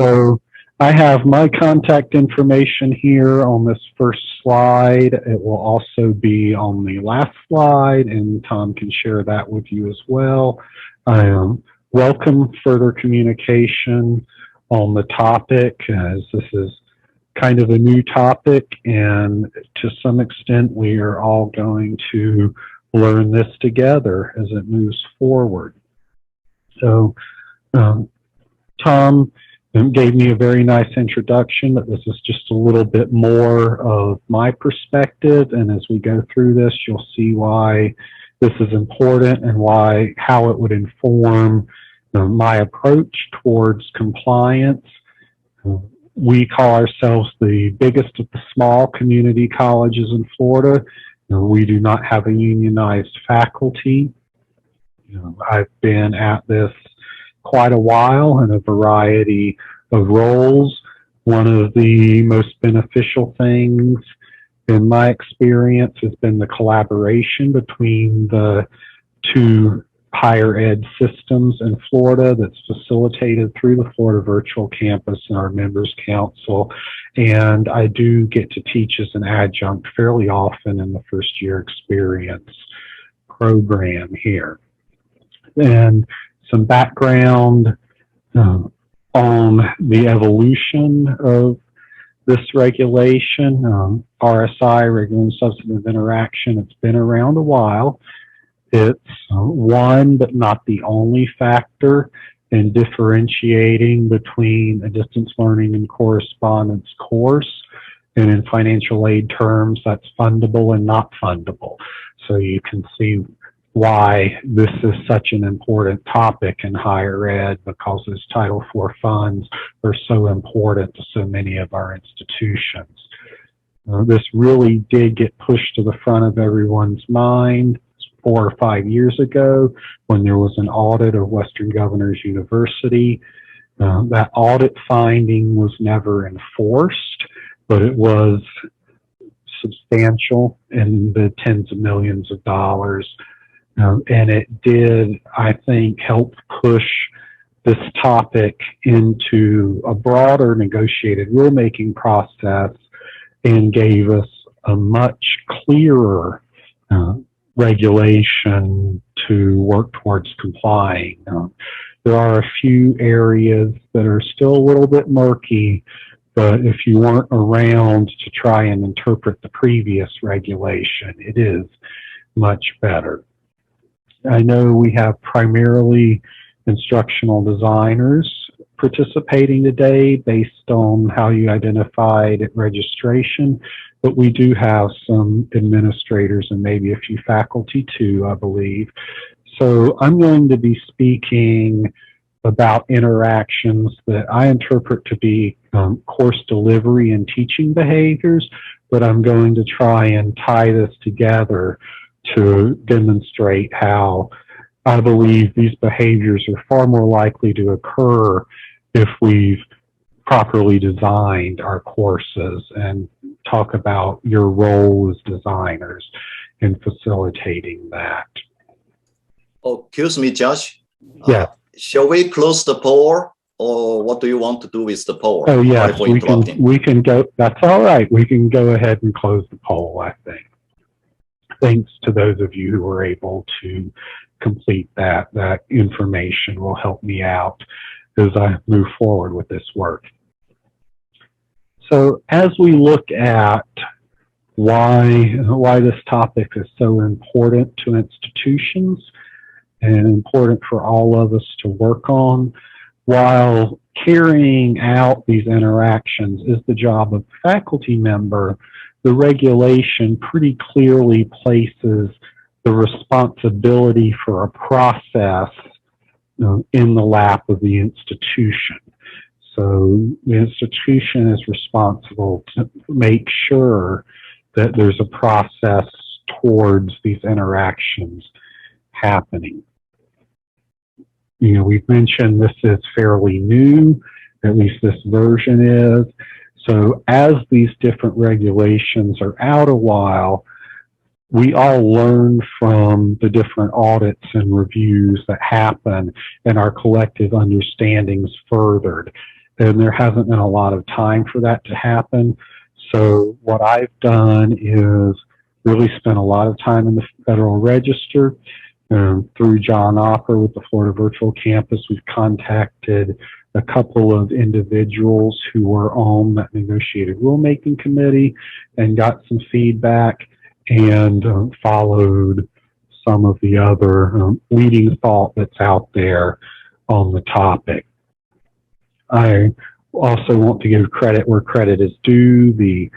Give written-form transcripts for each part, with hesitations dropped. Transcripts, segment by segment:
So I have my contact information here on this first slide. It will also be on the last slide, and Tom can share that with you as well. Welcome further communication on the topic, as this is kind of a new topic, and to some extent we are all going to learn this together as it moves forward. So Tom gave me a very nice introduction, but this is just a little bit more of my perspective, and as we go through this, you'll see why this is important and how it would inform my approach towards compliance. We call ourselves the biggest of the small community colleges in Florida. We do not have a unionized faculty. I've been at this quite a while in a variety of roles. One of the most beneficial things in my experience has been the collaboration between the two higher ed systems in Florida that's facilitated through the Florida Virtual Campus and our Members Council. And I do get to teach as an adjunct fairly often in the first year experience program here. And some background on the evolution of this regulation. RSI, Regular and Substantive Interaction, it's been around a while. It's one, but not the only factor in differentiating between a distance learning and correspondence course. And in financial aid terms, that's fundable and not fundable. So you can see why this is such an important topic in higher ed, because those Title IV funds are so important to so many of our institutions. This really did get pushed to the front of everyone's mind 4 or 5 years ago when there was an audit of Western Governors University. That audit finding was never enforced, but it was substantial in the tens of millions of dollars. And it did, I think, help push this topic into a broader negotiated rulemaking process and gave us a much clearer regulation to work towards complying. There are a few areas that are still a little bit murky, but if you weren't around to try and interpret the previous regulation, it is much better. I know we have primarily instructional designers participating today based on how you identified at registration, but we do have some administrators and maybe a few faculty too, I believe. So I'm going to be speaking about interactions that I interpret to be course delivery and teaching behaviors, but I'm going to try and tie this together to demonstrate how I believe these behaviors are far more likely to occur if we've properly designed our courses, and talk about your role as designers in facilitating that. Oh, excuse me, Josh. Yeah. Shall we close the poll, or what do you want to do with the poll? Oh, yes, we can go. That's all right. We can go ahead and close the poll, I think. Thanks to those of you who were able to complete that. That information will help me out as I move forward with this work. So as we look at why this topic is so important to institutions and important for all of us to work on, while carrying out these interactions is the job of the faculty member, the regulation pretty clearly places the responsibility for a process in the lap of the institution. So the institution is responsible to make sure that there's a process towards these interactions happening. You know, we've mentioned this is fairly new, at least this version is. So as these different regulations are out a while, we all learn from the different audits and reviews that happen, and our collective understandings furthered and there hasn't been a lot of time for that to happen. So what I've done is really spent a lot of time in the Federal Register. Through John Opper with the Florida Virtual Campus, we've contacted a couple of individuals who were on that negotiated rulemaking committee and got some feedback, and followed some of the other leading thought that's out there on the topic. I also want to give credit where credit is due. The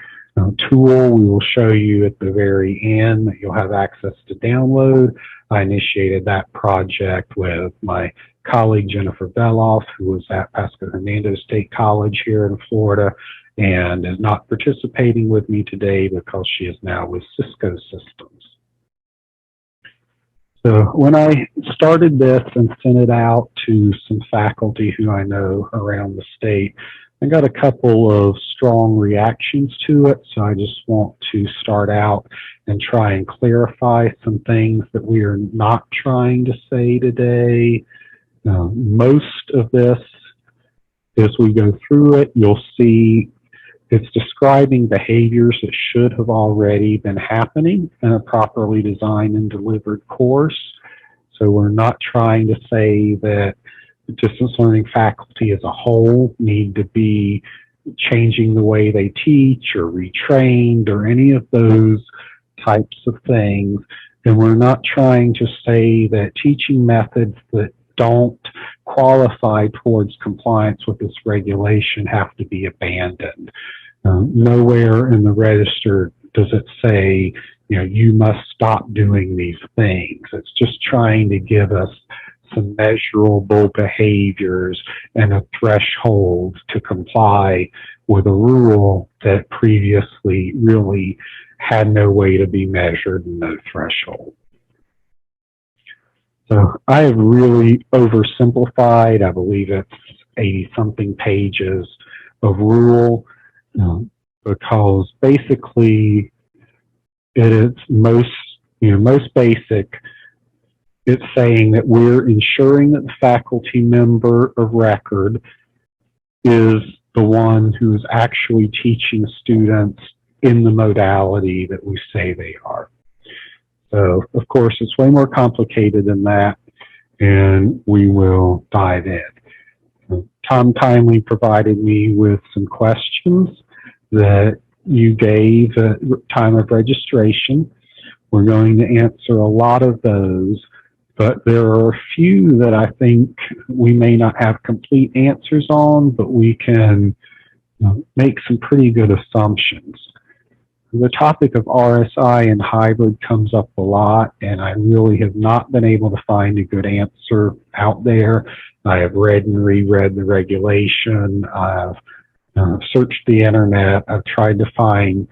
tool we will show you at the very end that you'll have access to download. I initiated that project with my colleague Jennifer Beloff, who was at Pasco Hernando State College here in Florida and is not participating with me today because she is now with Cisco Systems. So when I started this and sent it out to some faculty who I know around the state, I got a couple of strong reactions to it, so I just want to start out and try and clarify some things that we are not trying to say today. Most of this, as we go through it, you'll see it's describing behaviors that should have already been happening in a properly designed and delivered course. So we're not trying to say that distance learning faculty as a whole need to be changing the way they teach or retrained or any of those types of things. And we're not trying to say that teaching methods that don't qualify towards compliance with this regulation have to be abandoned. Nowhere in the register does it say, you know, you must stop doing these things. It's just trying to give us some measurable behaviors and a threshold to comply with a rule that previously really had no way to be measured and no threshold. So I have really oversimplified. I believe it's 80-something pages of rule, because basically it is most basic. It's saying that we're ensuring that the faculty member of record is the one who is actually teaching students in the modality that we say they are. So, of course, it's way more complicated than that, and we will dive in. Tom kindly provided me with some questions that you gave at time of registration. We're going to answer a lot of those, but there are a few that I think we may not have complete answers on, but we can make some pretty good assumptions. The topic of RSI and hybrid comes up a lot, and I really have not been able to find a good answer out there. I have read and reread the regulation. I've searched the internet. I've tried to find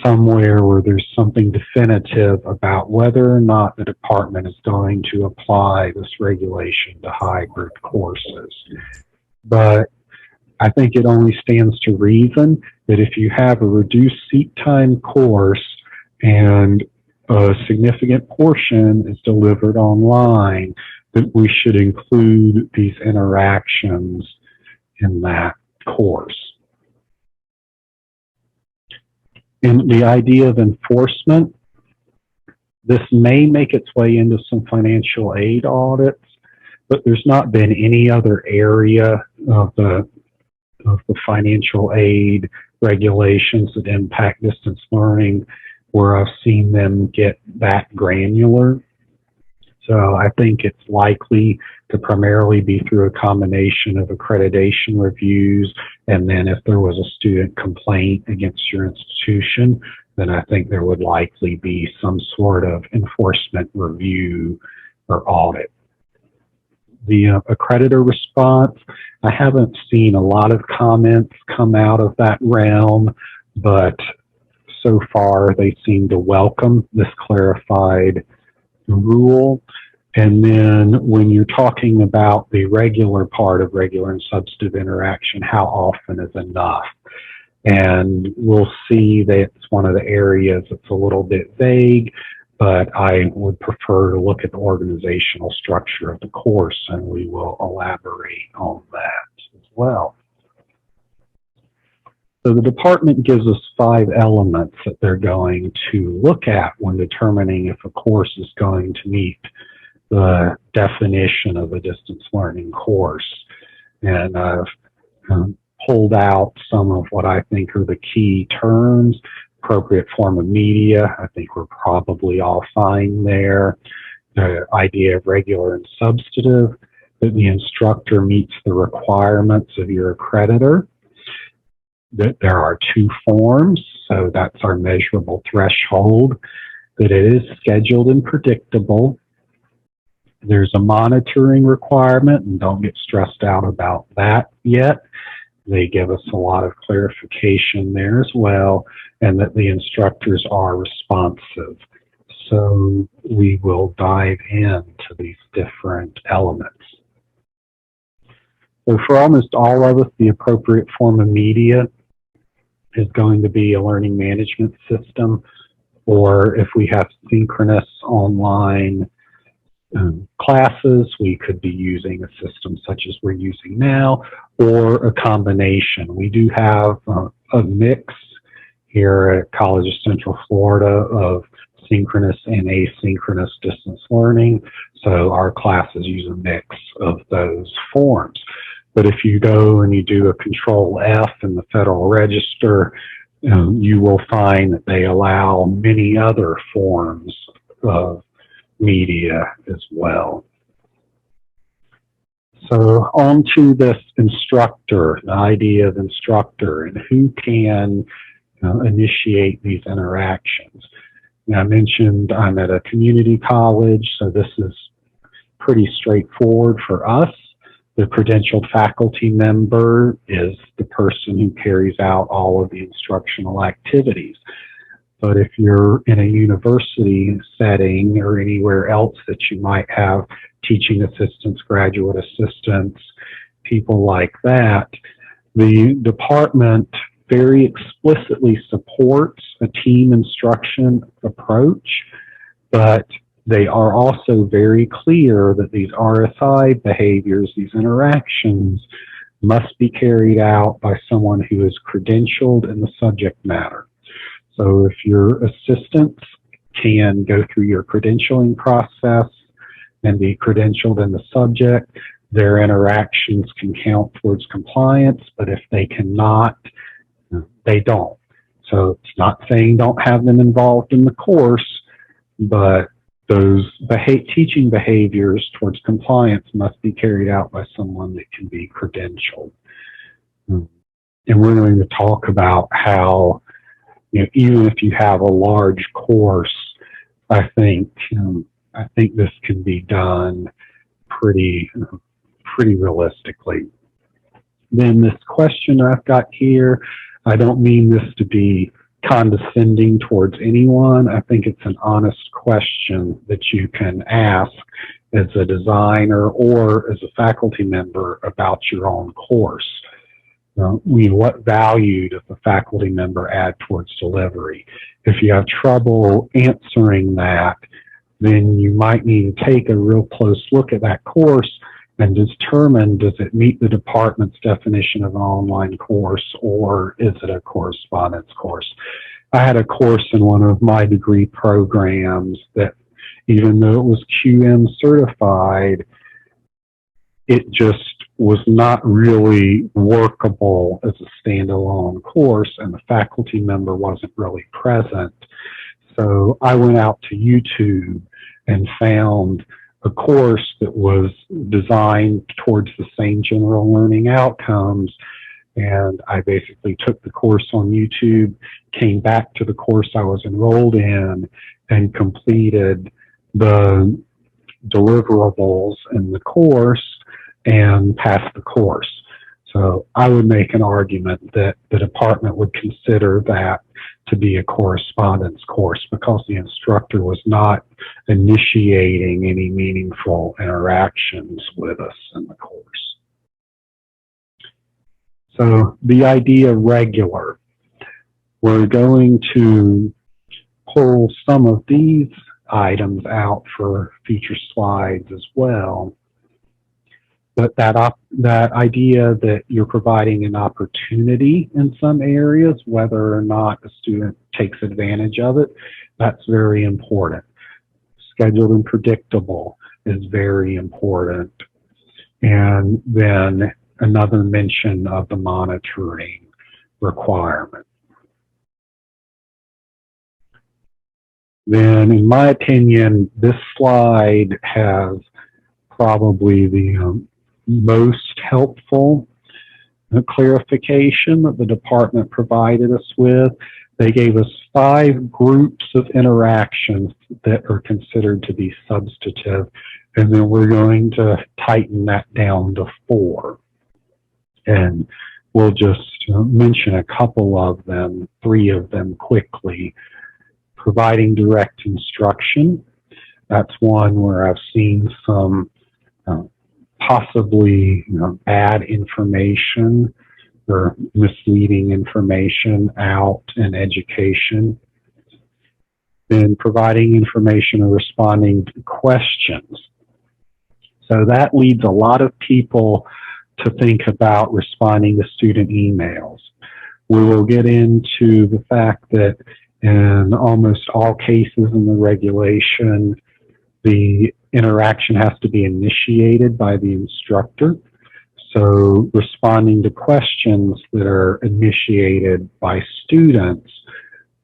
somewhere where there's something definitive about whether or not the department is going to apply this regulation to hybrid courses. But I think it only stands to reason that if you have a reduced seat time course and a significant portion is delivered online, that we should include these interactions in that course. And the idea of enforcement, this may make its way into some financial aid audits, but there's not been any other area of the financial aid regulations that impact distance learning where I've seen them get that granular. So I think it's likely to primarily be through a combination of accreditation reviews, and then if there was a student complaint against your institution, then I think there would likely be some sort of enforcement review or audit. The accreditor response, I haven't seen a lot of comments come out of that realm, but so far they seem to welcome this clarified rule. And then when you're talking about the regular part of regular and substantive interaction, how often is enough? And we'll see that it's one of the areas that's a little bit vague, but I would prefer to look at the organizational structure of the course, and we will elaborate on that as well. So the department gives us 5 elements that they're going to look at when determining if a course is going to meet the definition of a distance learning course. And I've pulled out some of what I think are the key terms. Appropriate form of media, I think we're probably all fine there. The idea of regular and substantive, that the instructor meets the requirements of your accreditor, that there are 2 forms, so that's our measurable threshold, that it is scheduled and predictable. There's a monitoring requirement, and don't get stressed out about that yet. They give us a lot of clarification there as well, and that the instructors are responsive. So we will dive into these different elements. So for almost all of us, the appropriate form of media is going to be a learning management system, or if we have synchronous online classes, we could be using a system such as we're using now, or a combination. We do have a mix here at College of Central Florida of synchronous and asynchronous distance learning, so our classes use a mix of those forms. But if you go and you do a Control F in the Federal Register, you will find that they allow many other forms of media as well. So on to this instructor, the idea of instructor, and who can initiate these interactions. Now, I mentioned I'm at a community college, so this is pretty straightforward for us. The credentialed faculty member is the person who carries out all of the instructional activities. But if you're in a university setting or anywhere else that you might have teaching assistants, graduate assistants, people like that, the department very explicitly supports a team instruction approach, but they are also very clear that these RSI behaviors, these interactions, must be carried out by someone who is credentialed in the subject matter. So if your assistants can go through your credentialing process and be credentialed in the subject, their interactions can count towards compliance, but if they cannot, they don't. So it's not saying don't have them involved in the course, but those teaching behaviors towards compliance must be carried out by someone that can be credentialed. And we're going to talk about how, even if you have a large course, I think this can be done pretty realistically. Then this question I've got here, I don't mean this to be condescending towards anyone. I think it's an honest question that you can ask as a designer or as a faculty member about your own course. What value does the faculty member add towards delivery? If you have trouble answering that, then you might need to take a real close look at that course and determine, does it meet the department's definition of an online course, or is it a correspondence course? I had a course in one of my degree programs that, even though it was QM certified, it just was not really workable as a standalone course, and the faculty member wasn't really present. So I went out to YouTube and found a course that was designed towards the same general learning outcomes, and I basically took the course on YouTube, came back to the course I was enrolled in, and completed the deliverables in the course and passed the course. So I would make an argument that the department would consider that to be a correspondence course because the instructor was not initiating any meaningful interactions with us in the course. So the idea regular, we're going to pull some of these items out for future slides as well. But that idea that you're providing an opportunity in some areas, whether or not a student takes advantage of it, that's very important. Scheduled and predictable is very important. And then another mention of the monitoring requirement. Then, in my opinion, this slide has probably the most helpful clarification that the department provided us with. They gave us 5 groups of interactions that are considered to be substantive, and then we're going to tighten that down to 4. And we'll just mention a couple of them, 3 of them quickly. Providing direct instruction. That's one where I've seen some possibly bad information or misleading information out in education. Then providing information or responding to questions. So that leads a lot of people to think about responding to student emails. We will get into the fact that in almost all cases in the regulation, the interaction has to be initiated by the instructor. So responding to questions that are initiated by students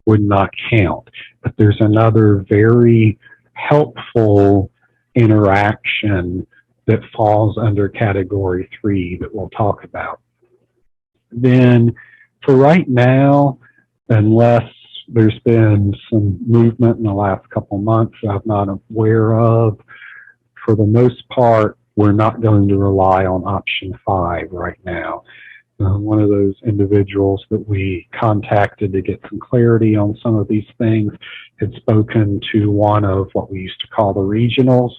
would not count. But there's another very helpful interaction that falls under category 3 that we'll talk about. Then for right now, unless there's been some movement in the last couple months I'm not aware of, for the most part, we're not going to rely on option 5 right now. One of those individuals that we contacted to get some clarity on some of these things had spoken to one of what we used to call the regionals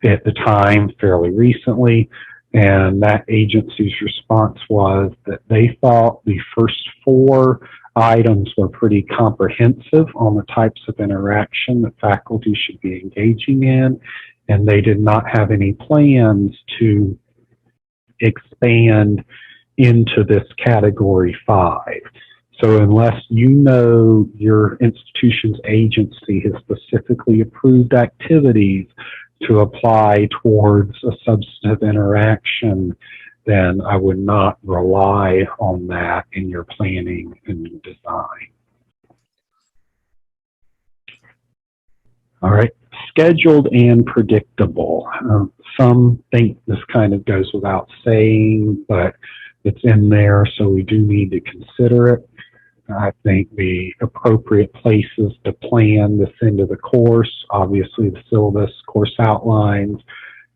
at the time, fairly recently, and that agency's response was that they thought the first 4 items were pretty comprehensive on the types of interaction that faculty should be engaging in, and they did not have any plans to expand into this category 5. So unless you know your institution's agency has specifically approved activities to apply towards a substantive interaction, then I would not rely on that in your planning and design. All right, scheduled and predictable. Some think this kind of goes without saying, but it's in there, so we do need to consider it. I think the appropriate places to plan this into the course, obviously the syllabus, course outlines.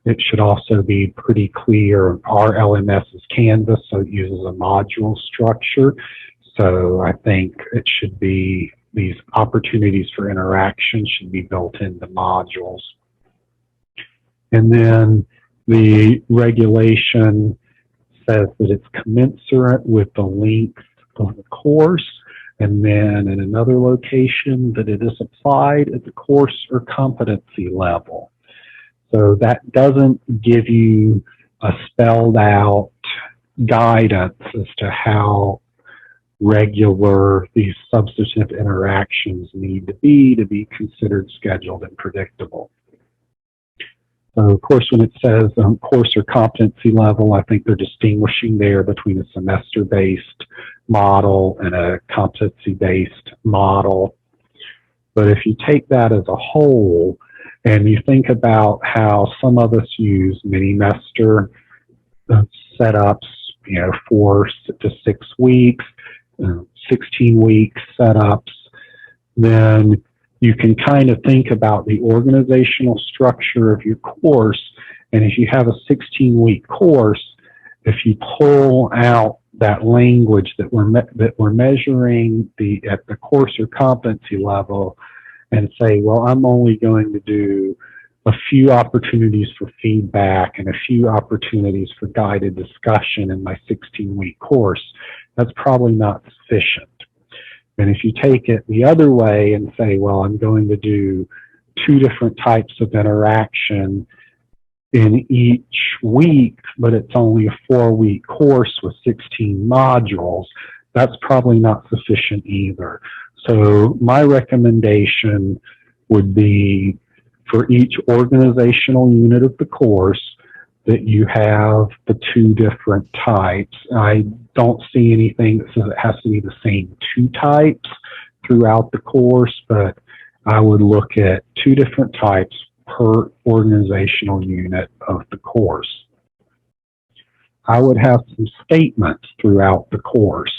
It should also be pretty clear. Our LMS is Canvas, so it uses a module structure. So I think it should be, these opportunities for interaction should be built into modules. And then the regulation says that it's commensurate with the length of the course, and then in another location that it is applied at the course or competency level. So that doesn't give you a spelled out guidance as to how regular these substantive interactions need to be considered scheduled and predictable. So of course, when it says course or competency level, I think they're distinguishing there between a semester-based model and a competency-based model. But if you take that as a whole, and you think about how some of us use mini-mester setups, 4 to 6 weeks, 16-week setups, then you can kind of think about the organizational structure of your course. And if you have a 16-week course, if you pull out that language that we're measuring at the course or competency level, and say, well, I'm only going to do a few opportunities for feedback and a few opportunities for guided discussion in my 16-week course, that's probably not sufficient. And if you take it the other way and say, well, I'm going to do 2 different types of interaction in each week, but it's only a 4-week course with 16 modules, that's probably not sufficient either. So my recommendation would be for each organizational unit of the course that you have the 2 different types. I don't see anything that says it has to be the same 2 types throughout the course, but I would look at 2 different types per organizational unit of the course. I would have some statements throughout the course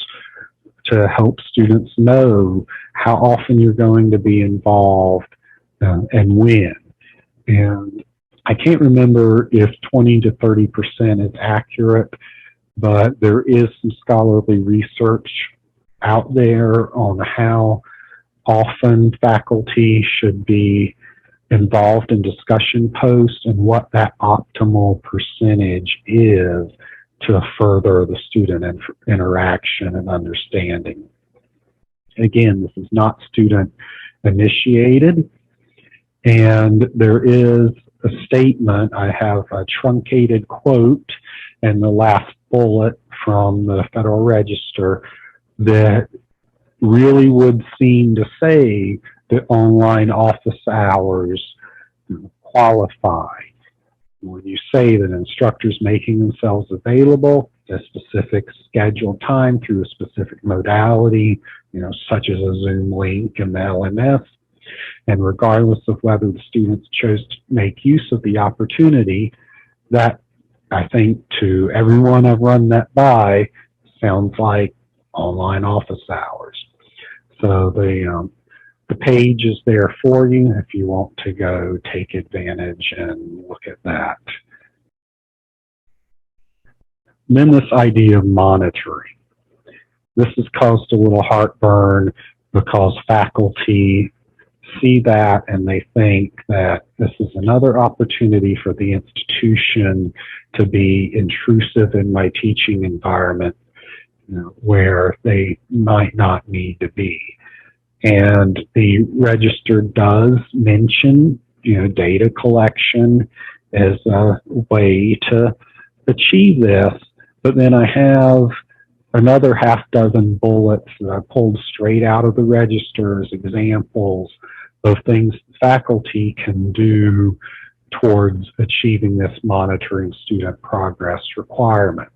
to help students know how often you're going to be involved and when. And I can't remember if 20 to 30% is accurate, but there is some scholarly research out there on how often faculty should be involved in discussion posts and what that optimal percentage is to further the student interaction and understanding. Again, this is not student initiated, and there is a statement. I have a truncated quote and the last bullet from the Federal Register that really would seem to say that online office hours qualify. When you say that instructors making themselves available at a specific scheduled time through a specific modality, such as a Zoom link and the LMS, and regardless of whether the students chose to make use of the opportunity, that I think to everyone I've run that by sounds like online office hours. So the page is there for you if you want to go take advantage and look at that. And then this idea of monitoring. This has caused a little heartburn because faculty see that and they think that this is another opportunity for the institution to be intrusive in my teaching environment, where they might not need to be. And the register does mention, data collection as a way to achieve this. But then I have another half dozen bullets that I pulled straight out of the register as examples of things faculty can do towards achieving this monitoring student progress requirement.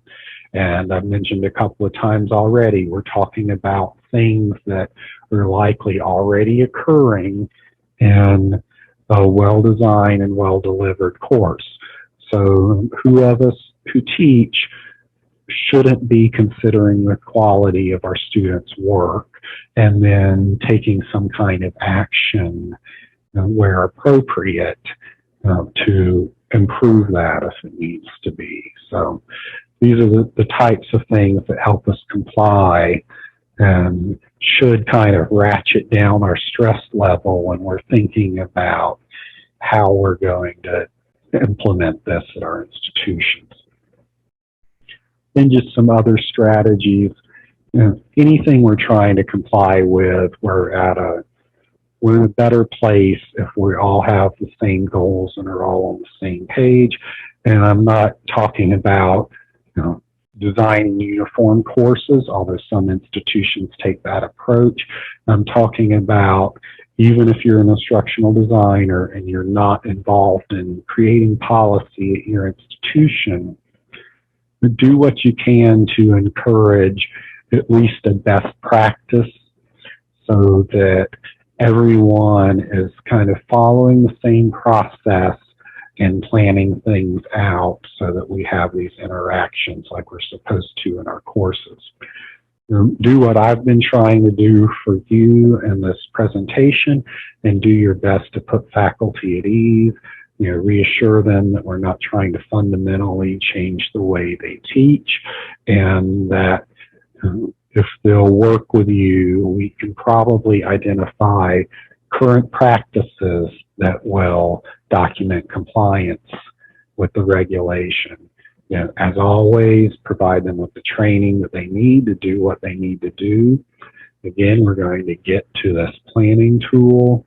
And I've mentioned a couple of times already, we're talking about things that are likely already occurring in a well-designed and well-delivered course. So who of us who teach shouldn't be considering the quality of our students' work and then taking some kind of action where appropriate to improve that if it needs to be. So these are the types of things that help us comply and should kind of ratchet down our stress level when we're thinking about how we're going to implement this at our institutions. Then just some other strategies. Anything we're trying to comply with, we're in a better place if we all have the same goals and are all on the same page. And I'm not talking about designing uniform courses, although some institutions take that approach. I'm talking about even if you're an instructional designer and you're not involved in creating policy at your institution, do what you can to encourage at least a best practice so that everyone is kind of following the same process and planning things out so that we have these interactions like we're supposed to in our courses. Do what I've been trying to do for you in this presentation and do your best to put faculty at ease, reassure them that we're not trying to fundamentally change the way they teach, and that if they'll work with you, we can probably identify current practices that will document compliance with the regulation. As always, provide them with the training that they need to do what they need to do. Again, we're going to get to this planning tool.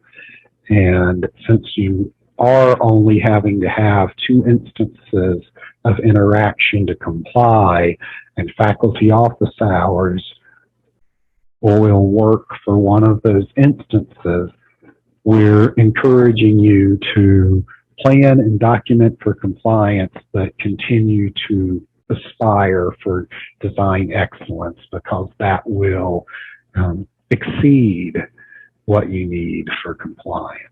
And since you are only having to have 2 instances of interaction to comply, and faculty office hours will work for one of those instances, we're encouraging you to plan and document for compliance, but continue to aspire for design excellence, because that will exceed what you need for compliance.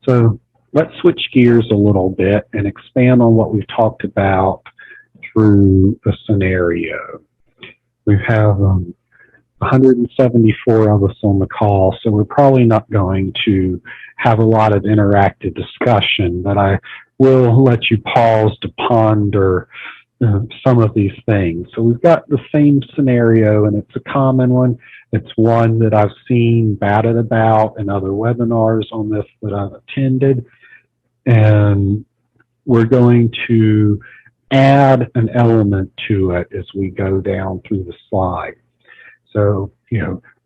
So let's switch gears a little bit and expand on what we've talked about through the scenario. We have 174 of us on the call, so we're probably not going to have a lot of interactive discussion, but I will let you pause to ponder some of these things. So we've got the same scenario, and it's a common one. It's one that I've seen batted about in other webinars on this that I've attended, and we're going to add an element to it as we go down through the slide. So,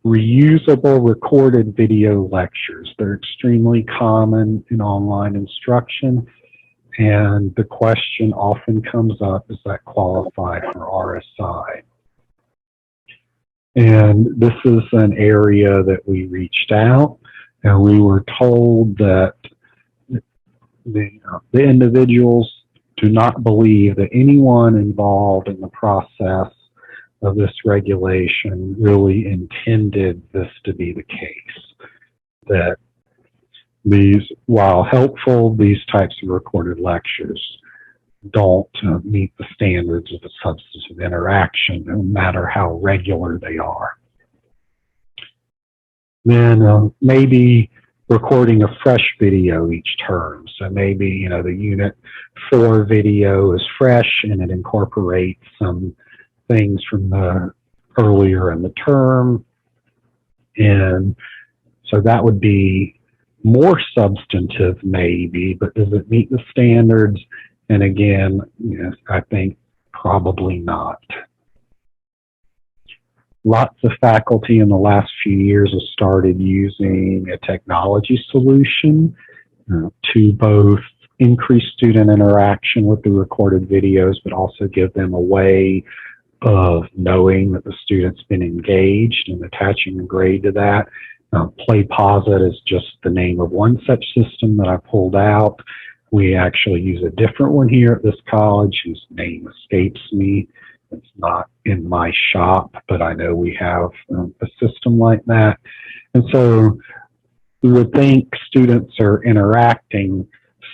reusable recorded video lectures. They're extremely common in online instruction, and the question often comes up, is that qualified for RSI? And this is an area that we reached out, and we were told that the individuals do not believe that anyone involved in the process of this regulation really intended this to be the case. That these, while helpful, these types of recorded lectures don't meet the standards of a substantive interaction, no matter how regular they are. Then maybe recording a fresh video each term. So maybe, the Unit 4 video is fresh and it incorporates some things from the earlier in the term. And so that would be more substantive maybe, but does it meet the standards? And again, I think probably not. Lots of faculty in the last few years have started using a technology solution to both increase student interaction with the recorded videos, but also give them a way of knowing that the student's been engaged and attaching a grade to that. PlayPosit is just the name of one such system that I pulled out. We actually use a different one here at this college whose name escapes me. It's not in my shop, but I know we have a system like that. And so we would think students are interacting,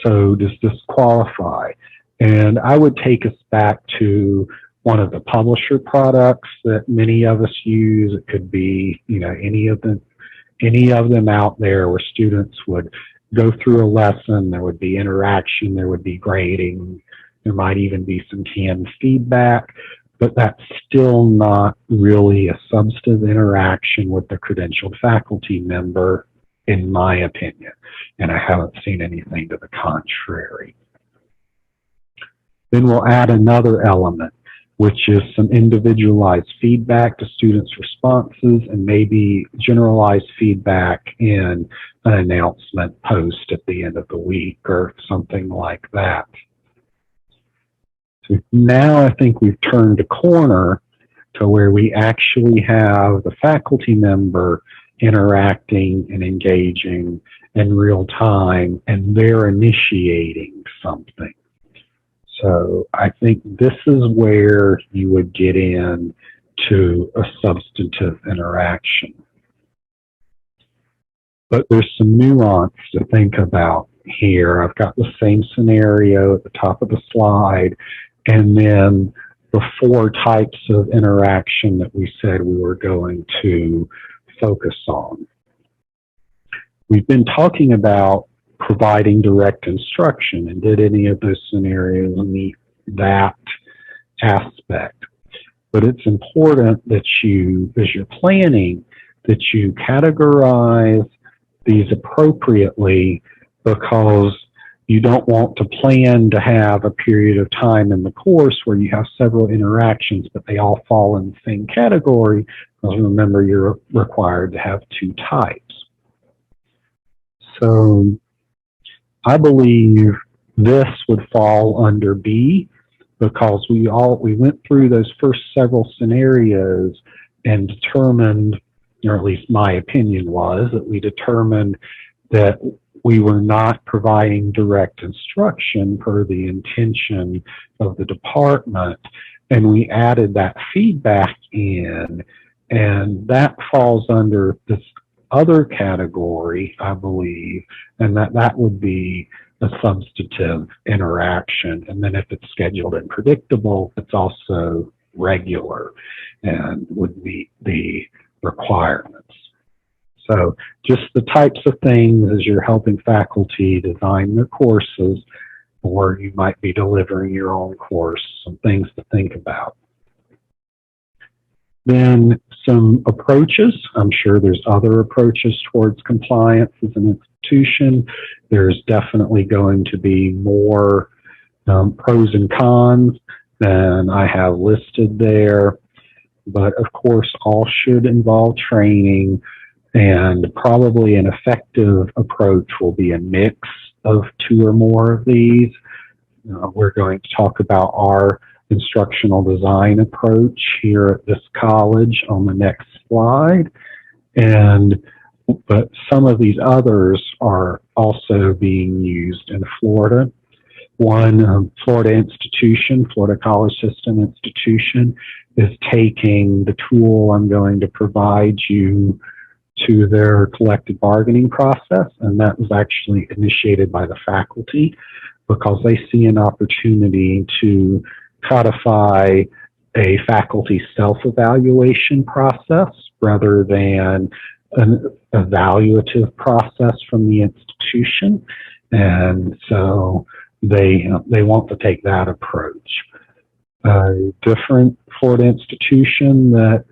so does this qualify? And I would take us back to one of the publisher products that many of us use. It could be, any of them out there where students would go through a lesson, there would be interaction, there would be grading, there might even be some canned feedback, but that's still not really a substantive interaction with the credentialed faculty member, in my opinion, and I haven't seen anything to the contrary. Then we'll add another element, which is some individualized feedback to students' responses and maybe generalized feedback in an announcement post at the end of the week or something like that. So now I think we've turned a corner to where we actually have the faculty member interacting and engaging in real time, and they're initiating something. So I think this is where you would get in to a substantive interaction. But there's some nuance to think about here. I've got the same scenario at the top of the slide, and then the 4 types of interaction that we said we were going to focus on. We've been talking about providing direct instruction, and did any of those scenarios meet that aspect? But it's important that you, as you're planning, that you categorize these appropriately, because you don't want to plan to have a period of time in the course where you have several interactions, but they all fall in the same category, because remember, you're required to have 2 types. So I believe this would fall under B, because we went through those first several scenarios and determined, or at least my opinion was, that we determined that we were not providing direct instruction per the intention of the department, and we added that feedback in, and that falls under this other category, I believe, and that would be a substantive interaction. And then if it's scheduled and predictable, it's also regular and would meet the requirements. So just the types of things as you're helping faculty design their courses, or you might be delivering your own course, some things to think about. Then some approaches. I'm sure there's other approaches towards compliance as an institution. There's definitely going to be more pros and cons than I have listed there. But of course, all should involve training, and probably an effective approach will be a mix of 2 or more of these. We're going to talk about our instructional design approach here at this college on the next slide. But some of these others are also being used in Florida. One Florida institution, Florida College System institution, is taking the tool I'm going to provide you to their collective bargaining process, and that was actually initiated by the faculty because they see an opportunity to codify a faculty self-evaluation process rather than an evaluative process from the institution. And so they want to take that approach. A different Florida institution that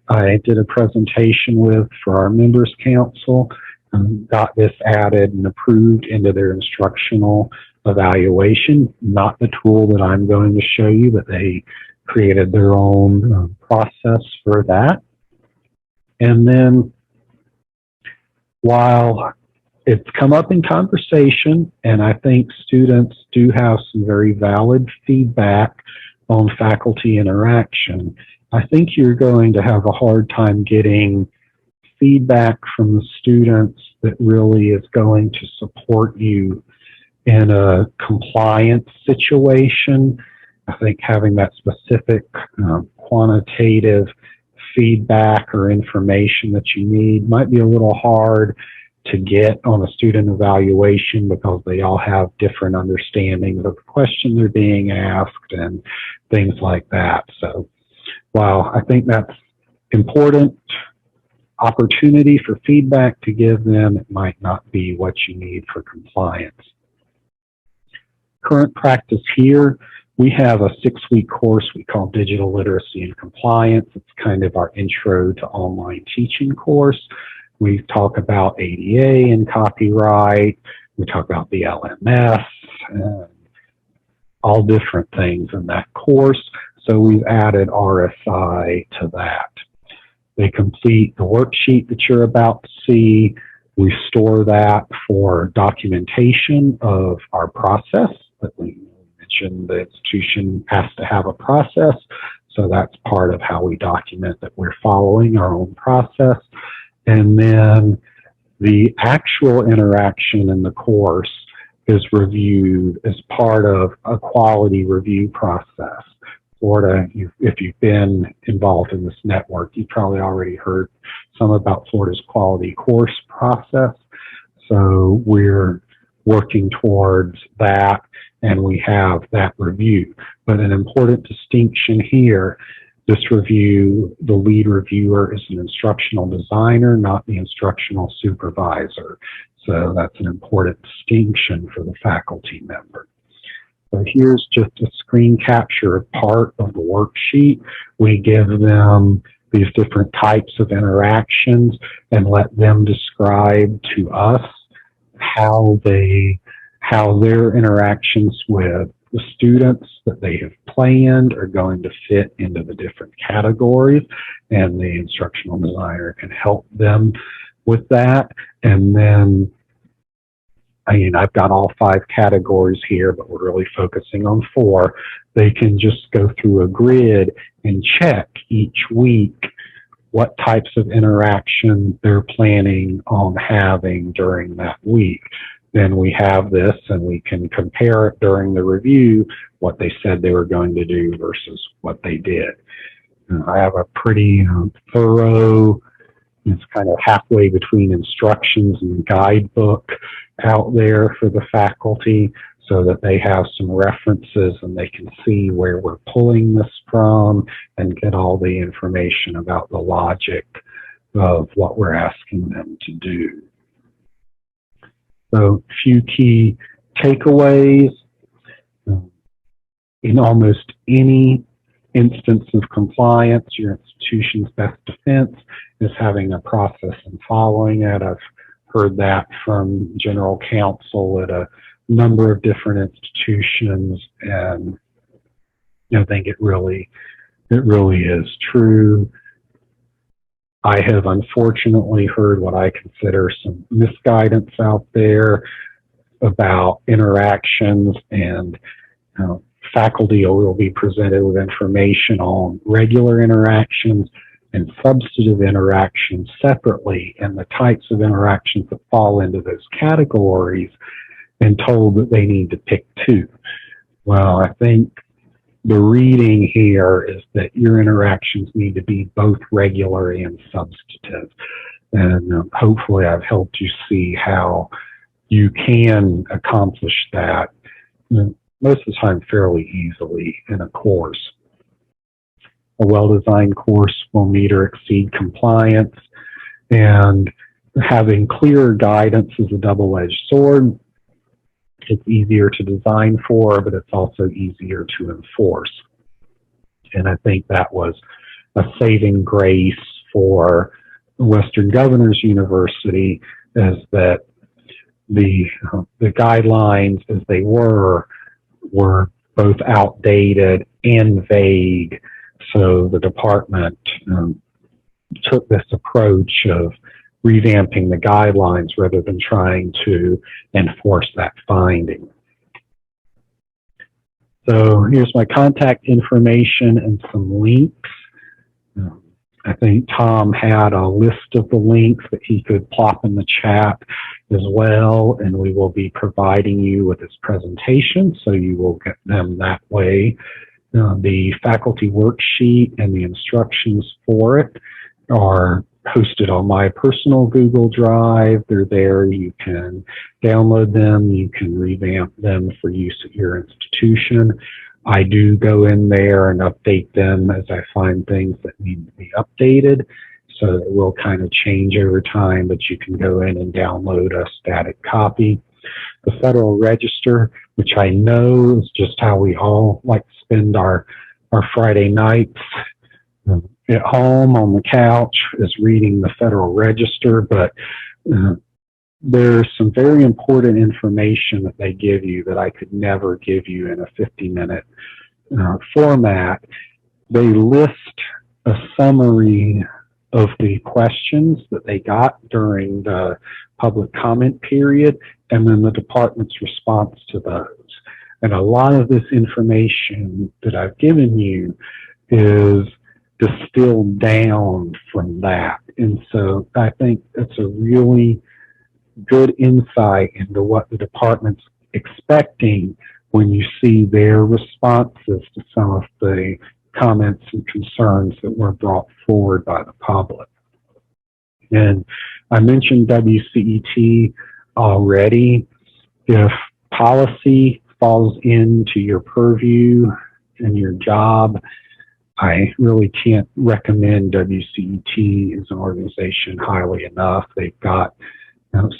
I did a presentation with for our members council got this added and approved into their instructional evaluation, not the tool that I'm going to show you, but they created their own process for that. And then while it's come up in conversation, and I think students do have some very valid feedback on faculty interaction, I think you're going to have a hard time getting feedback from the students that really is going to support you in a compliance situation. I think having that specific quantitative feedback or information that you need might be a little hard to get on a student evaluation because they all have different understandings of the question they're being asked and things like that. So while I think that's important opportunity for feedback to give them, it might not be what you need for compliance. Current practice here, we have a 6-week course we call Digital Literacy and Compliance. It's kind of our intro to online teaching course. We talk about ADA and copyright. We talk about the LMS, and all different things in that course. So we've added RSI to that. They complete the worksheet that you're about to see. We store that for documentation of our process. That we mentioned the institution has to have a process, so that's part of how we document that we're following our own process. And then the actual interaction in the course is reviewed as part of a quality review process. Florida, if you've been involved in this network, you've probably already heard some about Florida's quality course process. So we're working towards that, and we have that review. But an important distinction here, this review, the lead reviewer is an instructional designer, not the instructional supervisor. So that's an important distinction for the faculty member. So here's just a screen capture of part of the worksheet. We give them these different types of interactions and let them describe to us how their interactions with the students that they have planned are going to fit into the different categories, and the instructional designer can help them with that. And then I've got all 5 categories here, but we're really focusing on 4. They can just go through a grid and check each week what types of interaction they're planning on having during that week. Then we have this and we can compare it during the review, what they said they were going to do versus what they did. I have a pretty thorough, it's kind of halfway between instructions and guidebook out there for the faculty so that they have some references and they can see where we're pulling this from and get all the information about the logic of what we're asking them to do. So a few key takeaways. In almost any instance of compliance, your institution's best defense is having a process and following it. I've heard that from general counsel at a number of different institutions, and I think it really is true. I have unfortunately heard what I consider some misguidance out there about interactions, and faculty will be presented with information on regular interactions and substantive interactions separately, and the types of interactions that fall into those categories, and told that they need to pick 2. Well, I think the reading here is that your interactions need to be both regular and substantive. And hopefully I've helped you see how you can accomplish that most of the time fairly easily in a course. A well-designed course will meet or exceed compliance, and having clear guidance is a double-edged sword. It's easier to design for, but it's also easier to enforce. And I think that was a saving grace for Western Governors University, is that the guidelines as they were both outdated and vague. So the department took this approach of revamping the guidelines rather than trying to enforce that finding. So here's my contact information and some links. I think Tom had a list of the links that he could plop in the chat as well, and we will be providing you with this presentation, so you will get them that way. The faculty worksheet and the instructions for it are hosted on my personal Google Drive. They're there. You can download them. You can revamp them for use at your institution. I do go in there and update them as I find things that need to be updated. So it will kind of change over time, but you can go in and download a static copy. The Federal Register, which I know is just how we all like to spend our Friday nights at home on the couch, is reading the Federal Register, but there's some very important information that they give you that I could never give you in a 50-minute format. They list a summary of the questions that they got during the public comment period, and then the department's response to those. And a lot of this information that I've given you is distilled down from that. And so I think that's a really good insight into what the department's expecting when you see their responses to some of the comments and concerns that were brought forward by the public. And I mentioned WCET already. If policy falls into your purview and your job, I really can't recommend WCET as an organization highly enough. They've got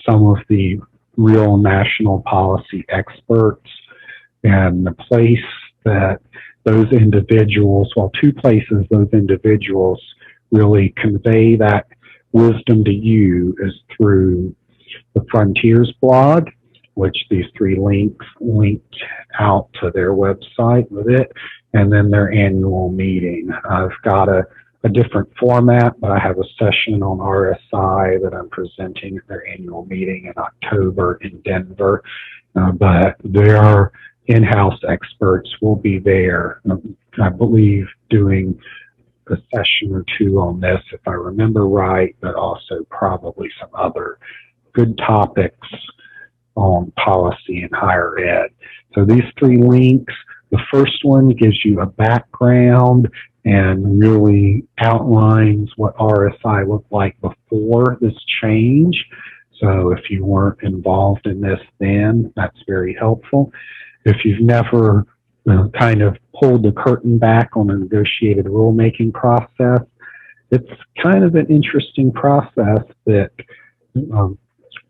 some of the real national policy experts, and the place that those individuals, well, 2 places those individuals really convey that wisdom to you is through the Frontiers blog, which these 3 links linked out to their website with it, and then their annual meeting. I've got a a different format, but I have a session on RSI that I'm presenting at their annual meeting in October in Denver. But their in-house experts will be there, I believe, doing a session or two on this, if I remember right, but also probably some other good topics on policy in higher ed. So these 3 links, the first one gives you a background and really outlines what RSI looked like before this change. So if you weren't involved in this then, that's very helpful. If you've never kind of pulled the curtain back on a negotiated rulemaking process, it's kind of an interesting process that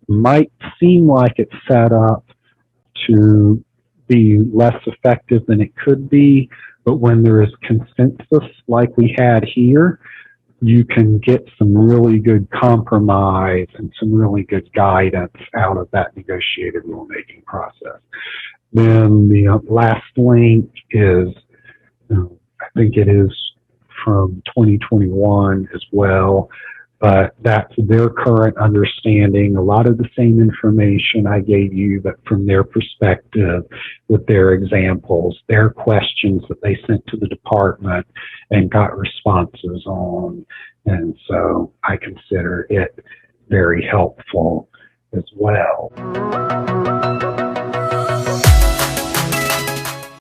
might seem like it's set up to be less effective than it could be, but when there is consensus like we had here, you can get some really good compromise and some really good guidance out of that negotiated rulemaking process. Then the last link is, I think it is from 2021 as well, but that's their current understanding. A lot of the same information I gave you, but from their perspective, with their examples, their questions that they sent to the department and got responses on. And so I consider it very helpful as well.